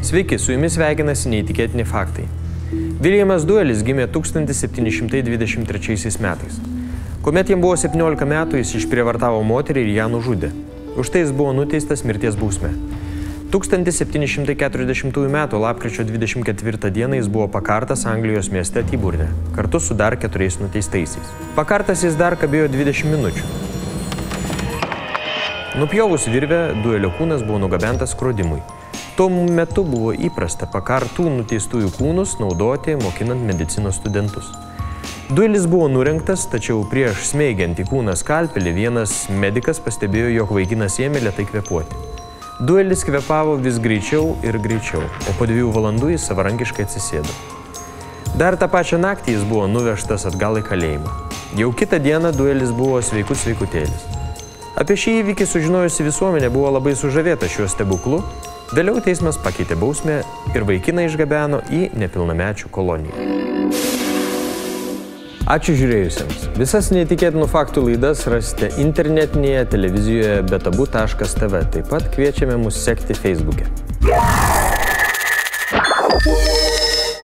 Sveiki, su jumis sveikinasi neįtikėtini faktai. Viljamas Duelis gimė 1723 metais. Kuomet jam buvo 17 metų, jis išprievartavo moterį ir ją nužudė. Už tai jis buvo nuteistas mirties bausme. 1740 metų lapkričio 24 dieną jis buvo pakartas Anglijos mieste Tyburne, kartu su dar 4 nuteistaisiais. Pakartas jis dar kabėjo 20 minučių. Nupjovus virvę, Duelio kūnas buvo nugabentas skrodimui. Tuo metu buvo įprasta pakartų nuteistųjų kūnus naudoti, mokinant medicinos studentus. Duelis buvo nurengtas, tačiau prieš smeigiant į kūną skalpelį vienas medikas pastebėjo, jog vaikinas ėmė lėtai kvėpuoti. Duelis kvėpavo vis greičiau ir greičiau, o po 2 valandų jis savarankiškai atsisėdo. Dar tą pačią naktį jis buvo nuvežtas atgal į kalėjimą. Jau kitą dieną Duelis buvo sveikutėlis. Apie šį įvykį sužinojusi visuomenė buvo labai sužavėta šiuo stebuklu. Vėliau teismas pakeitė bausmę ir vaikiną išgabeno į nepilnamečių koloniją. Ačiū žiūrėjusiems. Visas neįtikėtinų faktų laidas rasite internetinėje televizijoje betabu.tv. Taip pat kviečiame mus sekti Facebook'e.